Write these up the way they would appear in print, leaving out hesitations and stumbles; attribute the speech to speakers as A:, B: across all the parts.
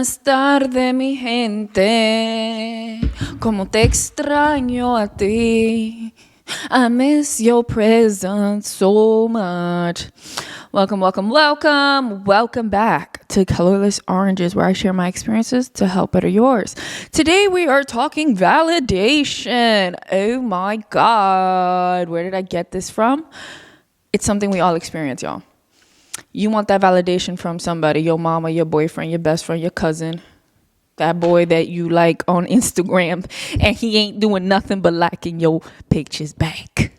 A: Buenas tardes, mi gente. Como te extraño a ti. I miss your presence so much. Welcome back to Colorless Oranges, where I share my experiences to help better yours. Today we are talking validation. Oh my God. Where did I get this from? It's something we all experience, y'all. You want that validation from somebody, your mama, your boyfriend, your best friend, your cousin, that boy that you like on Instagram, and he ain't doing nothing but liking your pictures back.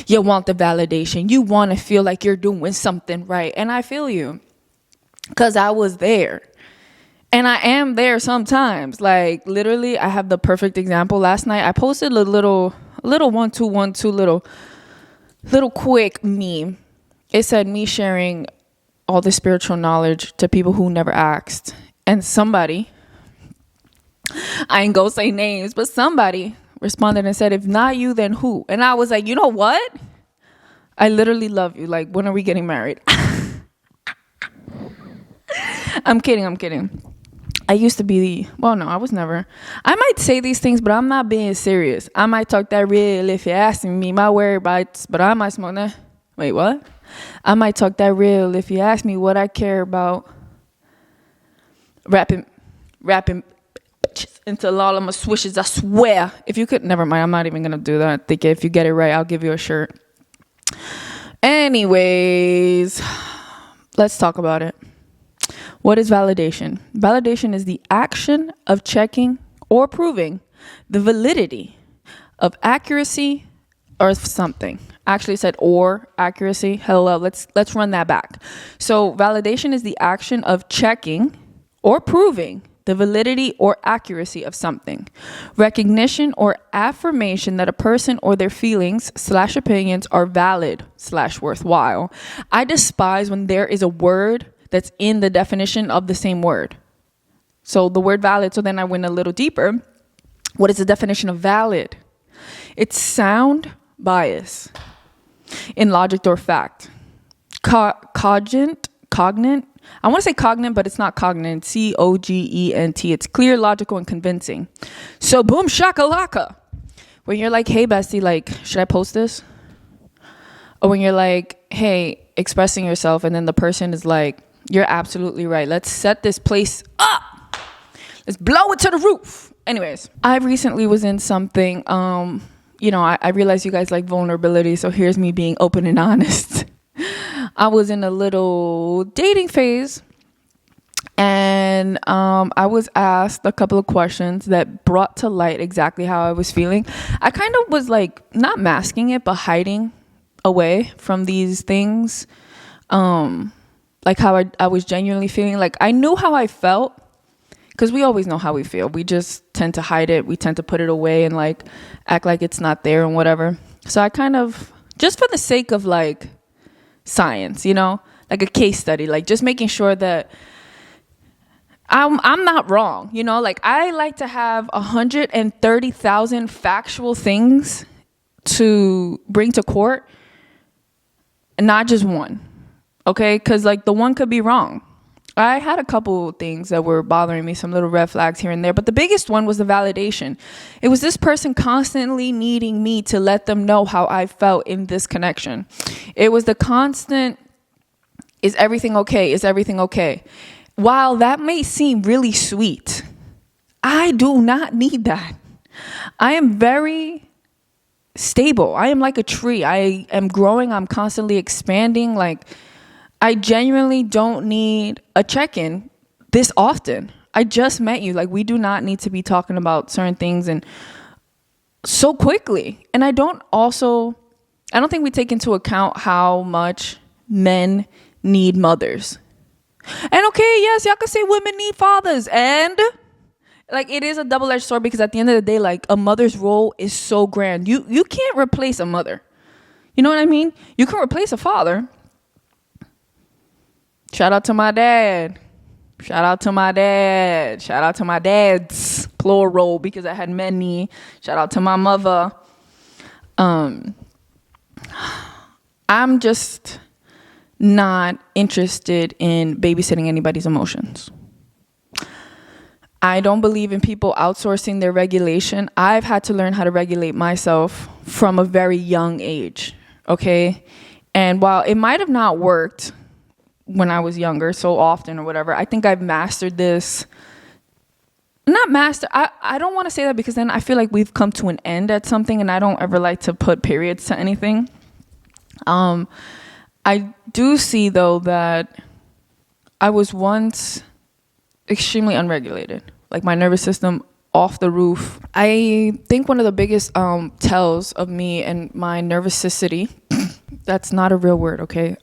A: You want the validation. You want to feel like you're doing something right. And I feel you, because I was there. And I am there sometimes. Like, literally, I have the perfect example. Last night, I posted a little 1-2-1-2 little quick meme. It said me sharing all the spiritual knowledge to people who never asked. And somebody, I ain't gonna say names, but somebody responded and said, if not you, then who? And I was like, you know what? I literally love you. Like, when are we getting married? I'm kidding. I used to be, I was never. I might say these things, but I'm not being serious. I might talk that real if you're asking me my whereabouts, but I might smoke that. Wait, what? I might talk that real if you ask me what I care about. Rapping until all of my swishes, I swear. If you could, never mind. I'm not even going to do that. I think if you get it right, I'll give you a shirt. Anyways, let's talk about it. What is validation? Validation is the action of checking or proving the validity of accuracy or something. Actually said or accuracy. Hello, let's run that back. So validation is the action of checking or proving the validity or accuracy of something. Recognition or affirmation that a person or their feelings / opinions are valid / worthwhile. I despise when there is a word that's in the definition of the same word. So the word valid, so then I went a little deeper. What is the definition of valid? It's sound bias in logic or fact. Cognate. I want to say cognate, but it's not cognate. Cogent. It's clear, logical, and convincing. So boom shakalaka. When you're like, hey bestie, like, should I post this? Or when you're like, hey, expressing yourself, and then the person is like, you're absolutely right. Let's set this place up. Let's blow it to the roof. Anyways, I recently was in something, I realize you guys like vulnerability, so here's me being open and honest. I was in a little dating phase, and I was asked a couple of questions that brought to light exactly how I was feeling. I kind of was like, not masking it, but hiding away from these things. Like how I was genuinely feeling. Like, I knew how I felt, because we always know how we feel. We just tend to hide it. We tend to put it away and like act like it's not there and whatever. So I kind of, just for the sake of like science, like a case study, like just making sure that I'm not wrong, like I like to have 130,000 factual things to bring to court and not just one. Okay, because like the one could be wrong. I had a couple things that were bothering me, some little red flags here and there, but the biggest one was the validation. It was this person constantly needing me to let them know how I felt in this connection. It was the constant, is everything okay? Is everything okay? While that may seem really sweet, I do not need that. I am very stable. I am like a tree. I am growing. I'm constantly expanding. Like, I genuinely don't need a check-in this often. I just met you. Like, we do not need to be talking about certain things and so quickly. And I don't think we take into account how much men need mothers. And okay, yes, y'all can say women need fathers. And like, it is a double-edged sword, because at the end of the day, like, a mother's role is so grand. You can't replace a mother. You know what I mean? You can replace a father. Shout out to my dad. Shout out to my dads, plural, because I had many. Shout out to my mother. I'm just not interested in babysitting anybody's emotions. I don't believe in people outsourcing their regulation. I've had to learn how to regulate myself from a very young age, okay? And while it might have not worked when I was younger so often or whatever, I think I've mastered this. Not master, I don't want to say that, because then I feel like we've come to an end at something, and I don't ever like to put periods to anything. I do see, though, that I was once extremely unregulated, like my nervous system off the roof. I think one of the biggest tells of me and my nervousicity, that's not a real word, okay?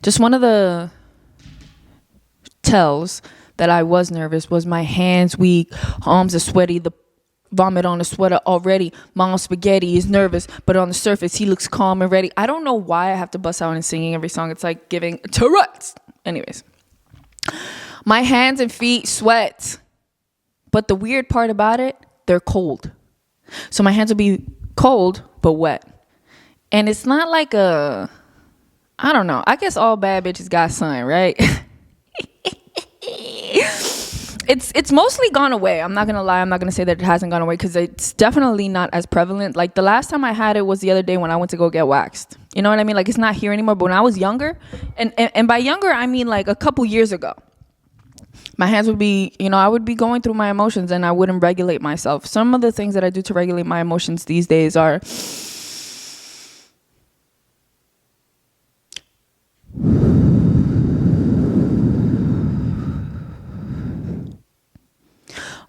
A: Just one of the tells that I was nervous was my hands weak, arms are sweaty, the vomit on the sweater already. Mom spaghetti is nervous, but on the surface he looks calm and ready. I don't know why I have to bust out and singing every song. It's like giving Tourette's. Anyways, my hands and feet sweat, but the weird part about it, they're cold. So my hands will be cold but wet, and it's not like I don't know. I guess all bad bitches got sun, right? It's mostly gone away. I'm not gonna lie. I'm not gonna say that it hasn't gone away, because it's definitely not as prevalent. Like the last time I had it was the other day when I went to go get waxed. You know what I mean? Like it's not here anymore. But when I was younger, and by younger I mean like a couple years ago, my hands would be, I would be going through my emotions and I wouldn't regulate myself. Some of the things that I do to regulate my emotions these days are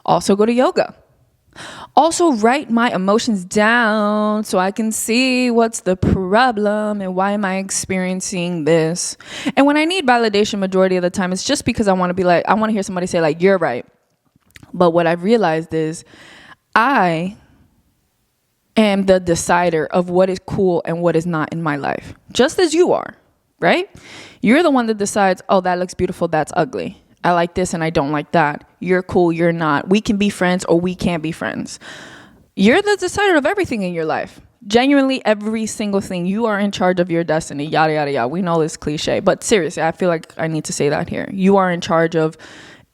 A: also go to yoga. Also write my emotions down so I can see what's the problem and why am I experiencing this. And when I need validation, majority of the time, it's just because I want to hear somebody say like, you're right. But what I've realized is I am the decider of what is cool and what is not in my life. Just as you are, right? You're the one that decides, oh, that looks beautiful, that's ugly. I like this and I don't like that. You're cool, you're not. We can be friends or we can't be friends. You're the decider of everything in your life. Genuinely, every single thing. You are in charge of your destiny, yada, yada, yada. We know this cliche, but seriously, I feel like I need to say that here. You are in charge of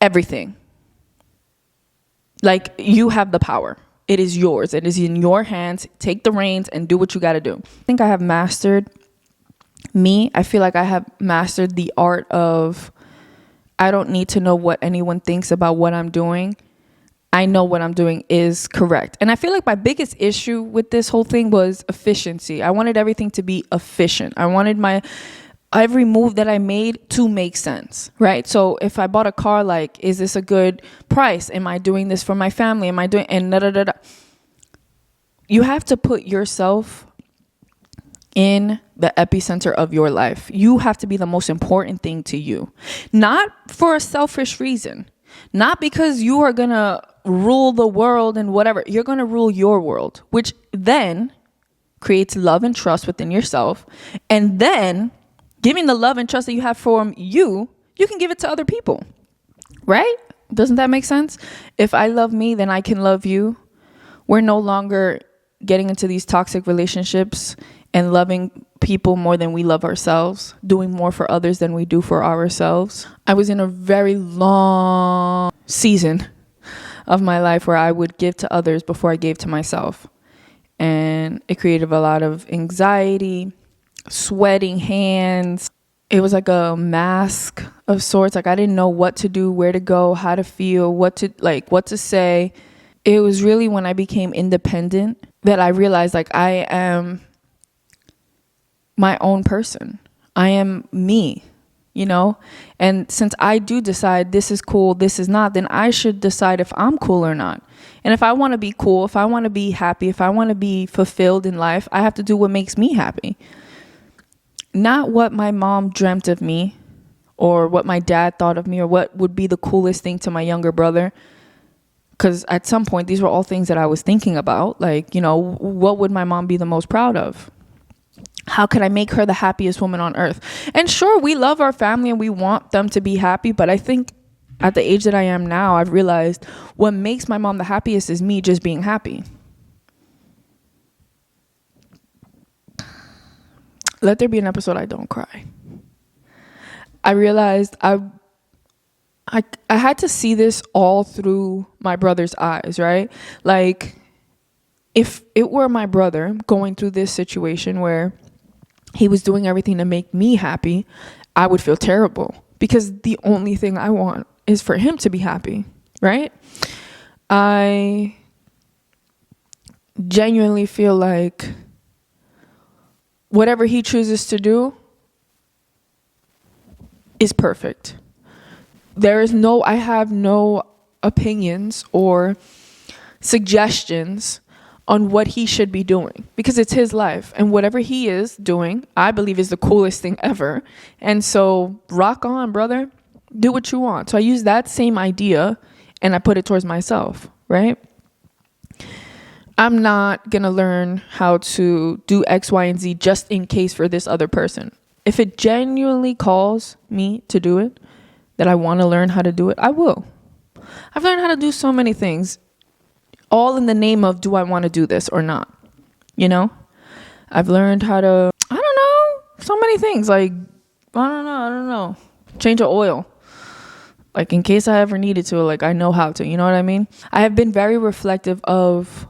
A: everything. Like, you have the power. It is yours. It is in your hands. Take the reins and do what you got to do. I think I have mastered me. I feel like I have mastered the art of, I don't need to know what anyone thinks about what I'm doing. I know what I'm doing is correct. And I feel like my biggest issue with this whole thing was efficiency. I wanted everything to be efficient. I wanted every move that I made to make sense, right? So if I bought a car, like, is this a good price? Am I doing this for my family? Am I doing, and da da da da. You have to put yourself in the epicenter of your life. You have to be the most important thing to you. Not for a selfish reason. Not because you are going to rule the world and whatever. You're going to rule your world, which then creates love and trust within yourself. And then giving the love and trust that you have from you can give it to other people. Right? Doesn't that make sense? If I love me, then I can love you. We're no longer getting into these toxic relationships and loving people more than we love ourselves, doing more for others than we do for ourselves. I was in a very long season of my life where I would give to others before I gave to myself. And it created a lot of anxiety, sweating hands. It was like a mask of sorts. Like I didn't know what to do, where to go, how to feel, what to say. It was really when I became independent that I realized like I am my own person. I am me, and since I do decide this is cool, this is not, then I should decide if I'm cool or not. And if I want to be cool, if I want to be happy, if I want to be fulfilled in life, I have to do what makes me happy. Not what my mom dreamt of me or what my dad thought of me or what would be the coolest thing to my younger brother. Because at some point, these were all things that I was thinking about. Like, what would my mom be the most proud of? How could I make her the happiest woman on earth? And sure, we love our family and we want them to be happy. But I think at the age that I am now, I've realized what makes my mom the happiest is me just being happy. Let there be an episode I don't cry. I realized I had to see this all through my brother's eyes, right? Like, if it were my brother going through this situation where he was doing everything to make me happy, I would feel terrible, because the only thing I want is for him to be happy, right? I genuinely feel like whatever he chooses to do is perfect. I have no opinions or suggestions on what he should be doing, because it's his life, and whatever he is doing, I believe, is the coolest thing ever. And so rock on, brother, do what you want. So I use that same idea and I put it towards myself, right? I'm not going to learn how to do X, Y, and Z just in case for this other person. If it genuinely calls me to do it, that I want to learn how to do it, I will. I've learned how to do so many things, all in the name of, do I want to do this or not? You know, I've learned how to, I don't know, so many things. Like, I don't know, change of oil. Like, in case I ever needed to, like, I know how to, you know what I mean? I have been very reflective of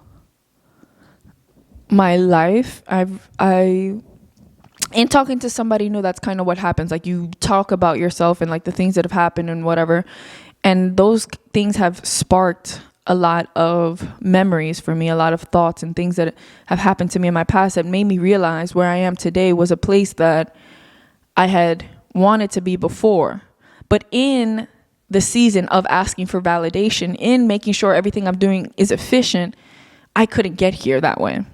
A: my life. In talking to somebody new, that's kind of what happens. Like, you talk about yourself and like the things that have happened and whatever. And those things have sparked a lot of memories for me, a lot of thoughts and things that have happened to me in my past that made me realize where I am today was a place that I had wanted to be before. But in the season of asking for validation, in making sure everything I'm doing is efficient, I couldn't get here that way.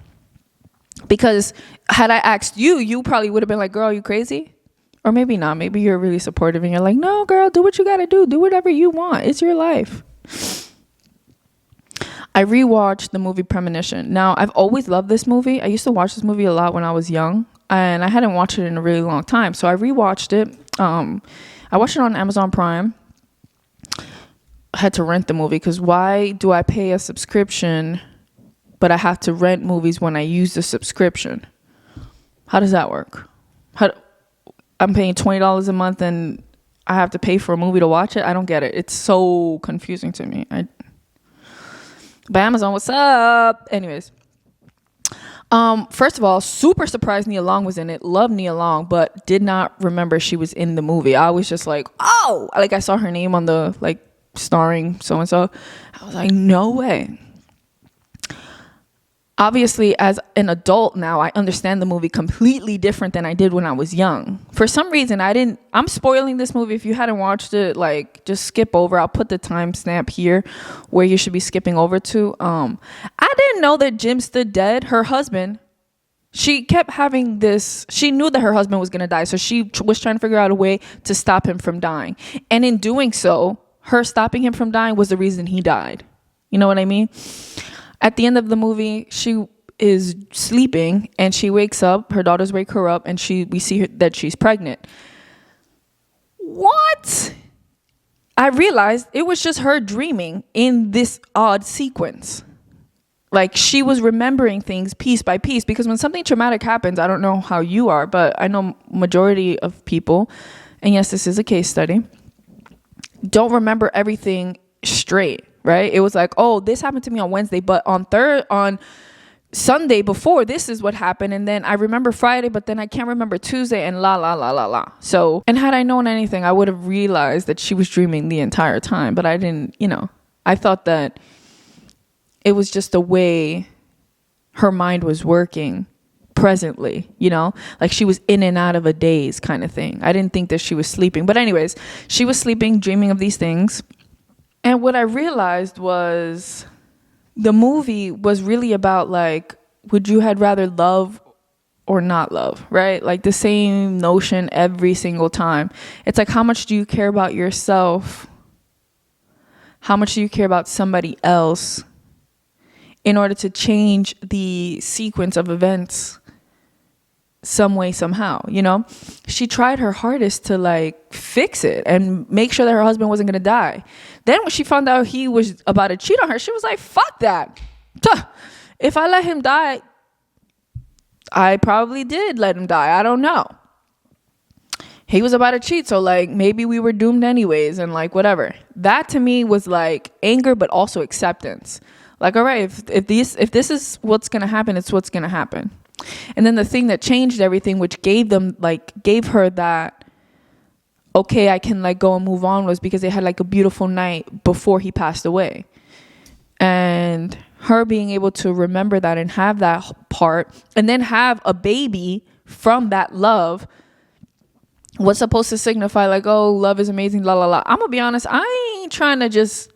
A: Because had I asked you, you probably would have been like, girl, are you crazy? Or maybe not. Maybe you're really supportive and you're like, no, girl, do what you got to do. Do whatever you want. It's your life. I rewatched the movie Premonition. Now, I've always loved this movie. I used to watch this movie a lot when I was young, and I hadn't watched it in a really long time. So I rewatched it. I watched it on Amazon Prime. I had to rent the movie, because why do I pay a subscription, but I have to rent movies when I use the subscription? How does that work? I'm paying $20 a month and I have to pay for a movie to watch it? I don't get it. It's so confusing to me. But Amazon, what's up? Anyways. First of all, super surprised Nia Long was in it. Loved Nia Long, but did not remember she was in the movie. I was just like, oh! Like, I saw her name on the, like, starring so-and-so. I was like, no way. Obviously, as an adult now, I understand the movie completely different than I did when I was young. For some reason, I'm spoiling this movie. If you hadn't watched it, like, just skip over. I'll put the timestamp here where you should be skipping over to. I didn't know that Jim stood dead. Her husband, she kept having this, she knew that her husband was going to die. So she was trying to figure out a way to stop him from dying. And in doing so, her stopping him from dying was the reason he died. You know what I mean? At the end of the movie, she is sleeping and she wakes up. Her daughters wake her up and we see that she's pregnant. What? I realized it was just her dreaming in this odd sequence. Like, she was remembering things piece by piece, because when something traumatic happens, I don't know how you are, but I know majority of people, and yes, this is a case study, don't remember everything straight. Right? It was like, oh, this happened to me on Wednesday, but on Sunday before, this is what happened. And then I remember Friday, but then I can't remember Tuesday, and la, la, la, la, la. So, and had I known anything, I would have realized that she was dreaming the entire time, but I didn't, I thought that it was just the way her mind was working presently, like she was in and out of a daze kind of thing. I didn't think that she was sleeping, but anyways, she was sleeping, dreaming of these things. And what I realized was the movie was really about, like, would you had rather love or not love, right? Like, the same notion every single time. It's like, how much do you care about yourself? How much do you care about somebody else in order to change the sequence of events some way, somehow, She tried her hardest to, like, fix it and make sure that her husband wasn't going to die. Then when she found out he was about to cheat on her, she was like, fuck that. If I let him die, I probably did let him die. I don't know. he was about to cheat, so like maybe we were doomed anyways, and like whatever. That to me was like anger, but also acceptance. Like, all right, if this is what's gonna happen, it's what's gonna happen. And then the thing that changed everything, which gave her that, okay, I can like go and move on, was because they had like a beautiful night before he passed away. And her being able to remember that and have that part, and then have a baby from that love, was supposed to signify like, oh, love is amazing, la la la. I'm gonna be honest, I ain't trying to just,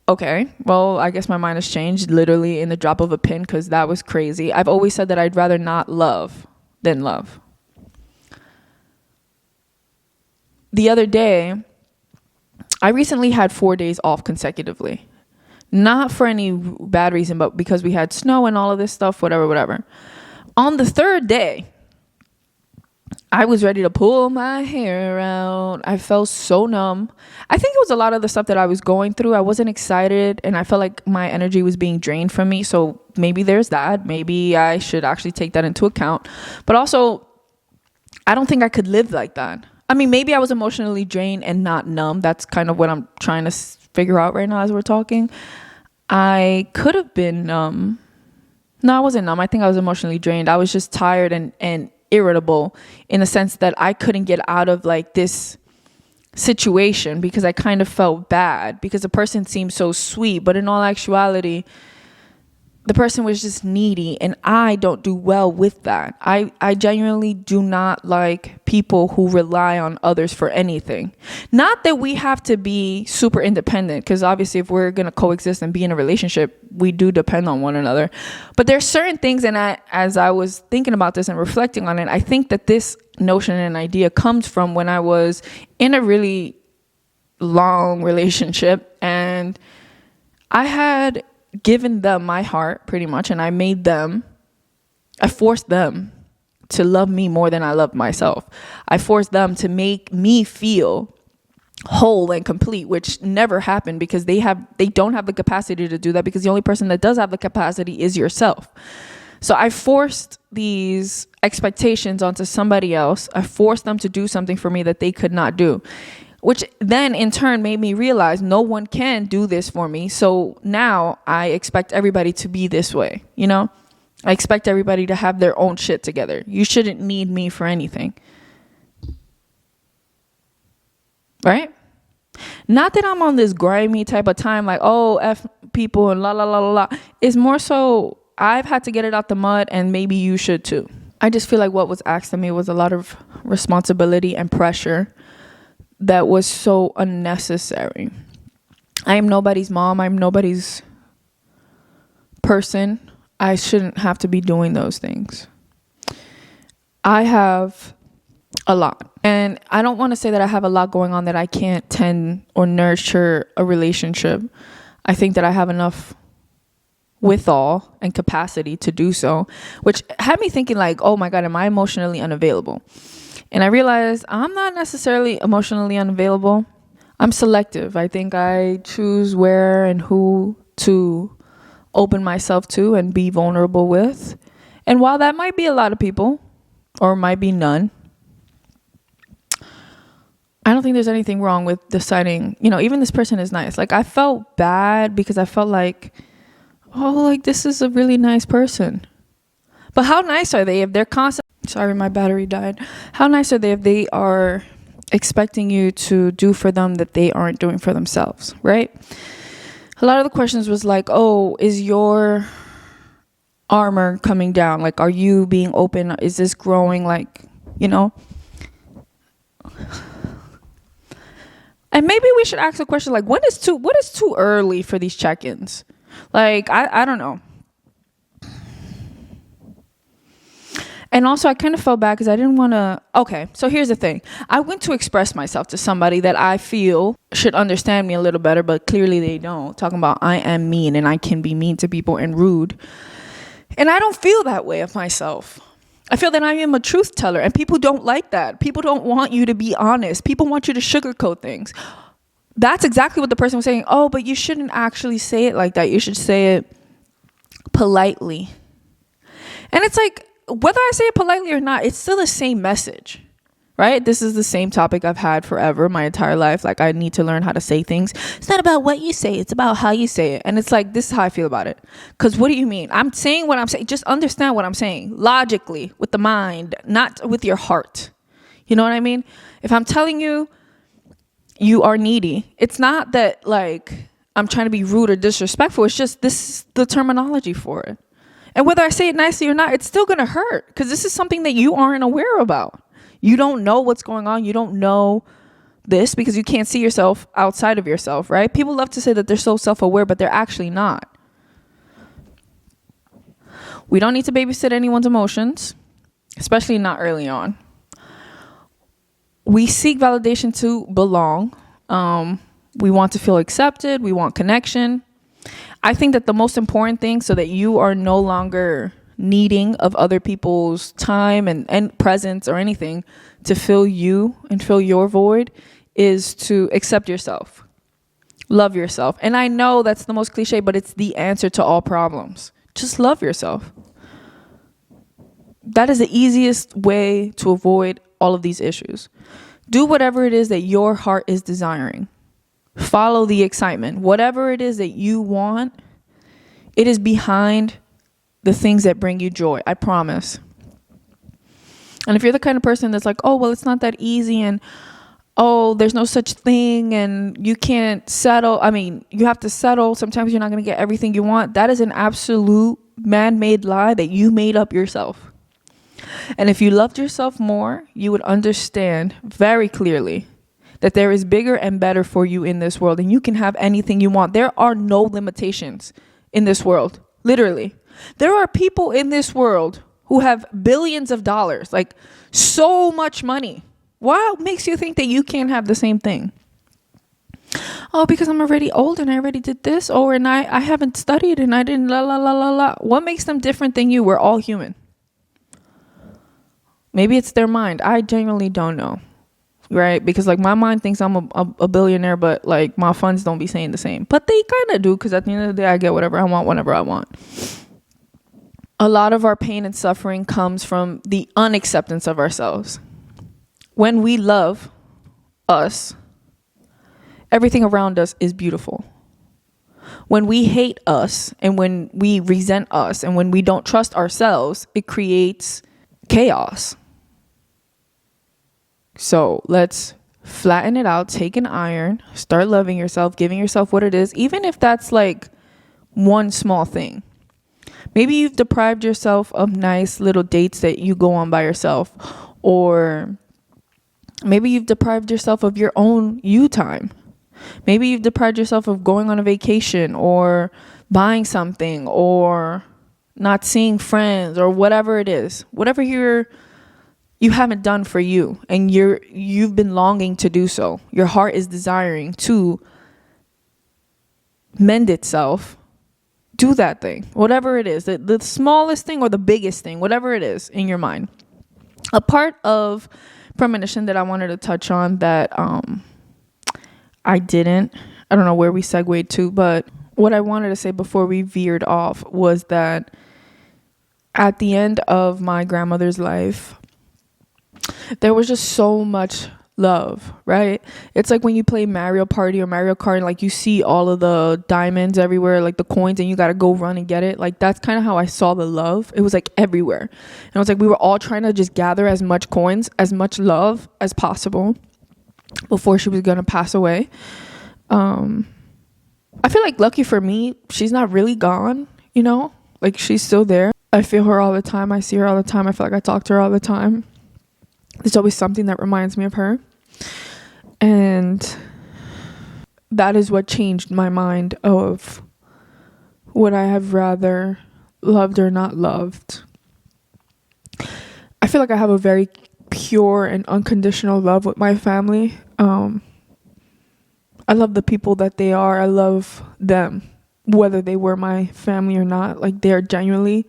A: okay, well, I guess my mind has changed literally in the drop of a pin, because that was crazy. I've always said that I'd rather not love than love. The other day, I recently had 4 days off consecutively. Not for any bad reason, but because we had snow and all of this stuff, whatever. On the third day, I was ready to pull my hair out. I felt so numb. I think it was a lot of the stuff that I was going through. I wasn't excited, and I felt like my energy was being drained from me. So maybe there's that. Maybe I should actually take that into account. But also, I don't think I could live like that. Maybe I was emotionally drained and not numb. That's kind of what I'm trying to figure out right now as we're talking. I could have been numb. No, I wasn't numb. I think I was emotionally drained. I was just tired and irritable, in the sense that I couldn't get out of like this situation, because I kind of felt bad because the person seemed so sweet, but in all actuality, the person was just needy, and I don't do well with that. I genuinely do not like people who rely on others for anything. Not that we have to be super independent, because obviously if we're going to coexist and be in a relationship, we do depend on one another. But there's certain things, and as I was thinking about this and reflecting on it, I think that this notion and idea comes from when I was in a really long relationship, and I had given them my heart pretty much, and I forced them to love me more than I loved myself. I forced them to make me feel whole and complete, which never happened, because they don't have the capacity to do that, because the only person that does have the capacity is yourself. So I forced these expectations onto somebody else. I forced them to do something for me that they could not do, which then in turn made me realize no one can do this for me. So now I expect everybody to be this way, I expect everybody to have their own shit together. You shouldn't need me for anything. Right? Not that I'm on this grimy type of time, like, oh, F people and la la la la la. It's more so I've had to get it out the mud, and maybe you should too. I just feel like what was asked of me was a lot of responsibility and pressure that was so unnecessary. I am nobody's mom. I'm nobody's person. I shouldn't have to be doing those things. I have a lot. And I don't want to say that I have a lot going on that I can't tend or nurture a relationship. I think that I have enough withal and capacity to do so, which had me thinking like, oh my God, am I emotionally unavailable? And I realized I'm not necessarily emotionally unavailable. I'm selective. I think I choose where and who to open myself to and be vulnerable with. And while that might be a lot of people, or might be none, I don't think there's anything wrong with deciding, even this person is nice. Like, I felt bad because I felt like, oh, like this is a really nice person. But how nice are they if they're constantly, sorry, my battery died. How nice are they if they are expecting you to do for them that they aren't doing for themselves, right? A lot of the questions was like, oh, is your armor coming down? Like, are you being open? Is this growing? Like, And maybe we should ask a question like, what is too early for these check-ins? Like, I don't know. And also, I kind of felt bad because I didn't want to... Okay, so here's the thing. I went to express myself to somebody that I feel should understand me a little better, but clearly they don't. Talking about I am mean and I can be mean to people and rude. And I don't feel that way of myself. I feel that I am a truth teller, and people don't like that. People don't want you to be honest. People want you to sugarcoat things. That's exactly what the person was saying. Oh, but you shouldn't actually say it like that. You should say it politely. And it's like, whether I say it politely or not, it's still the same message. right? This is the same topic I've had forever, my entire life. Like, I need to learn how to say things. It's not about what you say, it's about how you say it. And it's like, this is how I feel about it. Because what do you mean? I'm saying what I'm saying. Just understand what I'm saying logically, with the mind, not with your heart. You know what I mean? If I'm telling you you are needy, it's not that like I'm trying to be rude or disrespectful. It's just, this is the terminology for it. And whether I say it nicely or not, it's still going to hurt, because this is something that you aren't aware about. You don't know what's going on. You don't know this because you can't see yourself outside of yourself, right? People love to say that they're so self-aware, but they're actually not. We don't need to babysit anyone's emotions, especially not early on. We seek validation to belong. We want to feel accepted. We want connection. I think that the most important thing, so that you are no longer needing of other people's time and presence or anything to fill you and fill your void, is to accept yourself. Love yourself. And I know that's the most cliche, but it's the answer to all problems. Just love yourself. That is the easiest way to avoid all of these issues. Do whatever it is that your heart is desiring. Follow the excitement. Whatever it is that you want, it is behind the things that bring you joy. I promise. And if you're the kind of person that's like, oh, well, it's not that easy, and oh, there's no such thing, and you can't settle. I mean, you have to settle. Sometimes you're not going to get everything you want. That is an absolute man-made lie that you made up yourself. And if you loved yourself more, you would understand very clearly that there is bigger and better for you in this world, and you can have anything you want. There are no limitations in this world. Literally. There are people in this world who have billions of dollars, like so much money. What makes you think that you can't have the same thing? Oh, because I'm already old and I already did this. Oh, and I haven't studied and I didn't la la la la la. What makes them different than you? We're all human. Maybe it's their mind. I genuinely don't know. Right? Because like my mind thinks I'm a billionaire, but like my funds don't be saying the same. But they kind of do, because at the end of the day, I get whatever I want whenever I want. A lot of our pain and suffering comes from the unacceptance of ourselves. When we love us, everything around us is beautiful. When we hate us, and when we resent us, and when we don't trust ourselves, it creates chaos. So let's flatten it out, take an iron, start loving yourself, giving yourself what it is, even if that's like one small thing. Maybe you've deprived yourself of nice little dates that you go on by yourself, or maybe you've deprived yourself of your own you time. Maybe you've deprived yourself of going on a vacation, or buying something, or not seeing friends, or whatever it is. Whatever you haven't done for you, and you've been longing to do so. Your heart is desiring to mend itself. Do that thing, whatever it is, the smallest thing or the biggest thing, whatever it is in your mind. A part of premonition that I wanted to touch on that I don't know where we segued to, but what I wanted to say before we veered off was that at the end of my grandmother's life, there was just so much love, right? It's like when you play Mario Party or Mario Kart, and like you see all of the diamonds everywhere, like the coins, and you got to go run and get it. Like that's kind of how I saw the love. It was like everywhere. And it was like we were all trying to just gather as much coins, as much love as possible before she was going to pass away. I feel like lucky for me, she's not really gone, you know? Like she's still there. I feel her all the time. I see her all the time. I feel like I talk to her all the time. There's always something that reminds me of her. And that is what changed my mind of would I have rather loved or not loved. I feel like I have a very pure and unconditional love with my family. I love the people that they are. I love them, whether they were my family or not. Like they're genuinely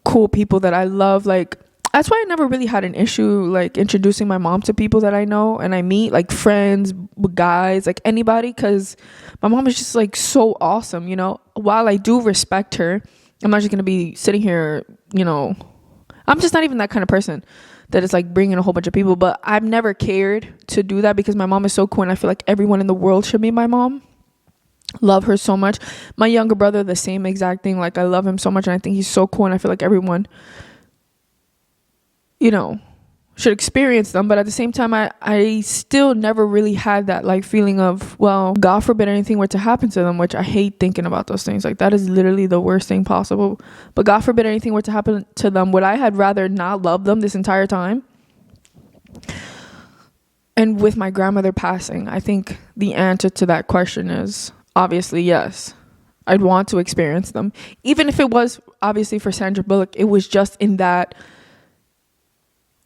A: cool people that I love. Like that's why I never really had an issue like introducing my mom to people that I know and I meet, like friends, guys, like anybody, because my mom is just like so awesome, you know. While I do respect her, I'm not just gonna be sitting here, you know, I'm just not even that kind of person that is like bringing a whole bunch of people, but I've never cared to do that because my mom is so cool, and I feel like everyone in the world should meet my mom. Love her so much. My younger brother, the same exact thing. Like, I love him so much, and I think he's so cool, and I feel like everyone, should experience them. But at the same time, I still never really had that like feeling of, well, God forbid anything were to happen to them, which I hate thinking about those things. Like, that is literally the worst thing possible. But God forbid anything were to happen to them, would I had rather not love them this entire time? And with my grandmother passing, I think the answer to that question is obviously yes. I'd want to experience them. Even if it was obviously for Sandra Bullock, it was just in that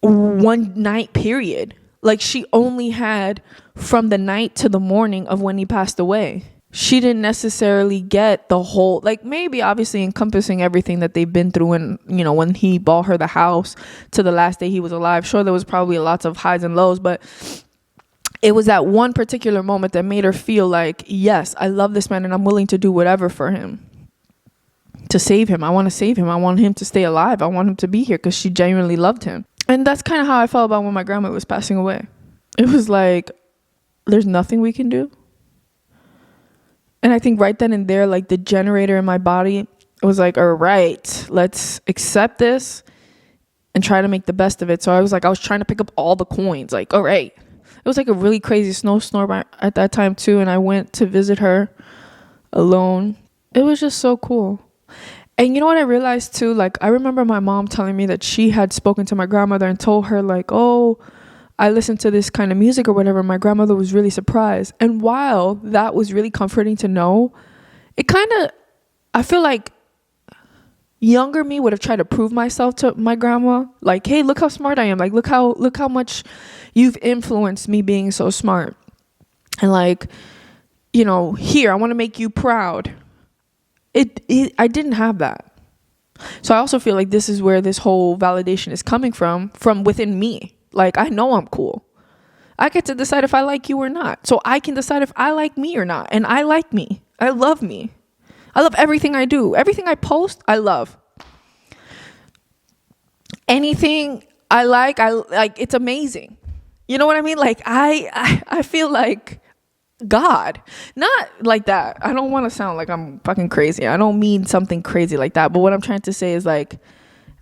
A: one night period. Like, she only had from the night to the morning of when he passed away. She didn't necessarily get the whole, like, maybe obviously encompassing everything that they've been through, and when he bought her the house to the last day he was alive. Sure, there was probably lots of highs and lows, but it was that one particular moment that made her feel like, yes, I love this man and I'm willing to do whatever for him to save him. I want to save him. I want him to stay alive. I want him to be here, because she genuinely loved him. And that's kind of how I felt about when my grandma was passing away. It was like, there's nothing we can do. And I think right then and there, like, the generator in my body, it was like, all right, let's accept this and try to make the best of it. So I was trying to pick up all the coins. Like, all right. It was like a really crazy snowstorm at that time too. And I went to visit her alone. It was just so cool. And you know what I realized too? Like, I remember my mom telling me that she had spoken to my grandmother and told her like, oh, I listened to this kind of music or whatever. My grandmother was really surprised. And while that was really comforting to know, I feel like younger me would have tried to prove myself to my grandma. Like, hey, look how smart I am. Like, look how much you've influenced me being so smart. And like, here, I want to make you proud. I didn't have that. So I also feel like this is where this whole validation is coming from within me. Like, I know I'm cool. I get to decide if I like you or not. So I can decide if I like me or not. And I like me. I love me. I love everything I do. Everything I post, I love. Anything I like, it's amazing. You know what I mean? Like, I feel like God. Not like that. I don't want to sound like I'm fucking crazy. I don't mean something crazy like that. But what I'm trying to say is like,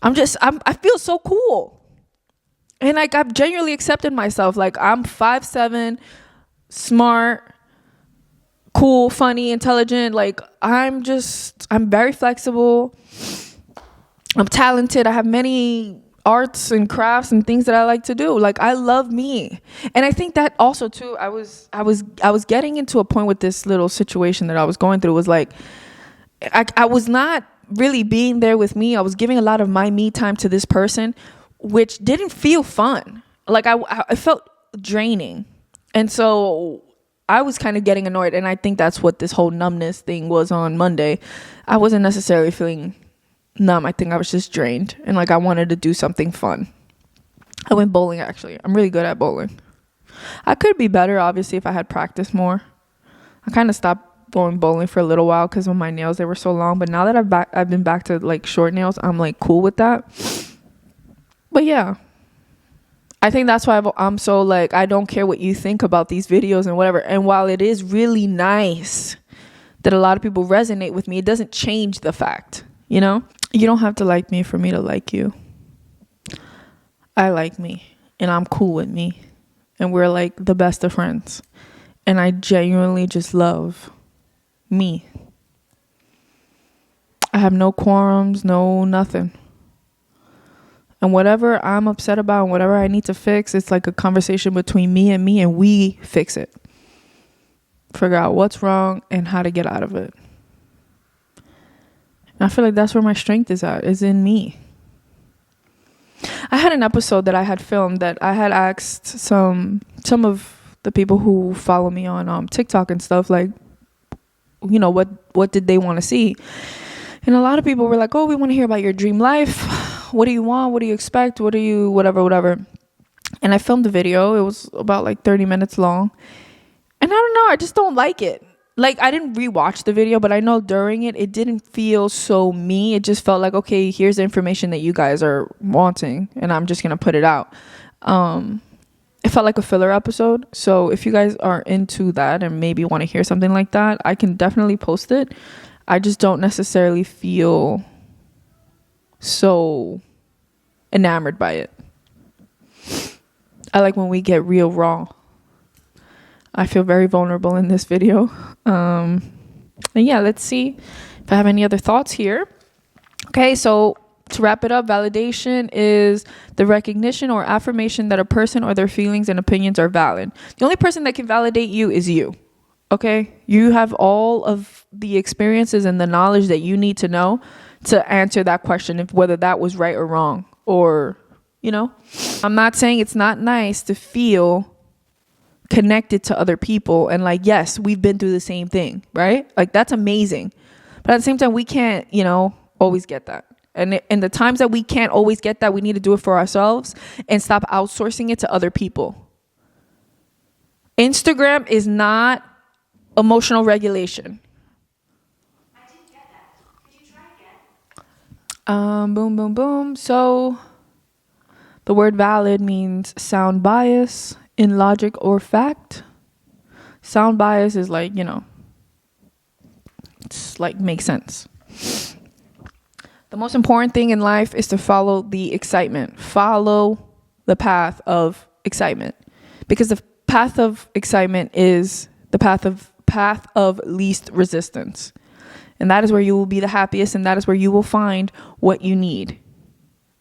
A: I feel so cool. And like, I've genuinely accepted myself. Like, I'm 5'7", smart, cool, funny, intelligent. Like, I'm very flexible. I'm talented. I have many arts and crafts and things that I like to do. Like, I love me. And I think that also too, I was getting into a point with this little situation that I was going through. Was like, I was not really being there with me. I was giving a lot of my me time to this person, which didn't feel fun. Like, I felt draining. And so I was kind of getting annoyed. And I think that's what this whole numbness thing was on Monday. I wasn't necessarily feeling numb. I think I was just drained, and like, I wanted to do something fun. I went bowling. Actually, I'm really good at bowling. I could be better, obviously, if I had practiced more. I kind of stopped going bowling for a little while because of my nails. They were so long, but now that I've been back to like short nails, I'm like cool with that. But yeah, I think that's why I'm so like, I don't care what you think about these videos and whatever. And while it is really nice that a lot of people resonate with me, it doesn't change the fact, you don't have to like me for me to like you. I like me, and I'm cool with me, and we're like the best of friends. And I genuinely just love me. I have no qualms, no nothing. And whatever I'm upset about and whatever I need to fix, it's like a conversation between me, and we fix it. Figure out what's wrong and how to get out of it. And I feel like that's where my strength is in me. I had an episode that I had filmed that I had asked some of the people who follow me on TikTok and stuff, like, what did they want to see? And a lot of people were like, oh, we want to hear about your dream life. What do you want? What do you expect? What do you, whatever. And I filmed the video. It was about like 30 minutes long. And I don't know, I just don't like it. like, I didn't rewatch the video, but I know during it didn't feel so me. It just felt like, okay, here's the information that you guys are wanting, and I'm just gonna put it out. It felt like a filler episode. So if you guys are into that and maybe want to hear something like that, I can definitely post it. I just don't necessarily feel so enamored by it. I like when we get real raw. I feel very vulnerable in this video. And yeah, let's see if I have any other thoughts here. Okay, so to wrap it up, validation is the recognition or affirmation that a person or their feelings and opinions are valid. The only person that can validate you is you. Okay? You have all of the experiences and the knowledge that you need to know to answer that question, if whether that was right or wrong, or, you know. I'm not saying it's not nice to feel connected to other people and like, yes, we've been through the same thing, right? Like, that's amazing. But at the same time, we can't, always get that. And in the times that we can't always get that, we need to do it for ourselves and stop outsourcing it to other people. Instagram is not emotional regulation.
B: I didn't get that. Could you try again?
A: Boom, boom, boom. So the word valid means sound bias in logic or fact. Sound bias is like, it's like makes sense. The most important thing in life is to follow the excitement. Follow the path of excitement. Because the path of excitement is the path of least resistance. And that is where you will be the happiest, and that is where you will find what you need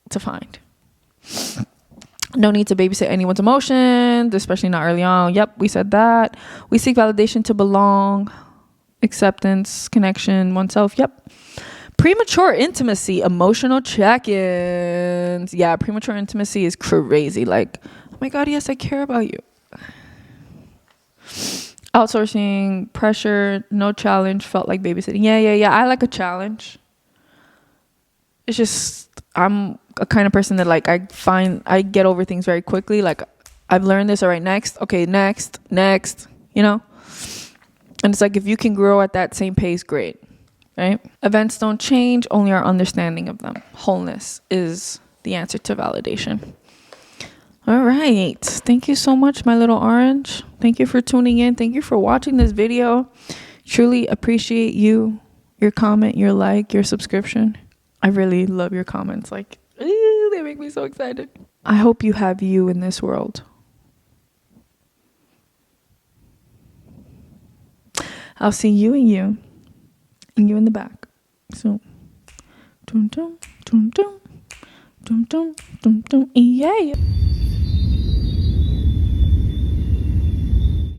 A: to find. No need to babysit anyone's emotions, especially not early on. Yep, we said that. We seek validation to belong, acceptance, connection, oneself. Yep. Premature intimacy, emotional check-ins. Yeah, premature intimacy is crazy. Like, oh my God, yes, I care about you. Outsourcing, pressure, no challenge, felt like babysitting. Yeah. I like a challenge. It's just, I'm a kind of person that like, I get over things very quickly. Like, I've learned this. All right, next. Okay, next, And it's like, if you can grow at that same pace, great. Right? Events don't change, only our understanding of them. Wholeness is the answer to validation. All right. Thank you so much, my little orange. Thank you for tuning in. Thank you for watching this video. Truly appreciate you, your comment, your like, your subscription. I really love your comments. Like, they make me so excited. I hope you have you in this world. I'll see you and you. And you in the back. So, dum dum dum dum dum dum dum dum. Yeah.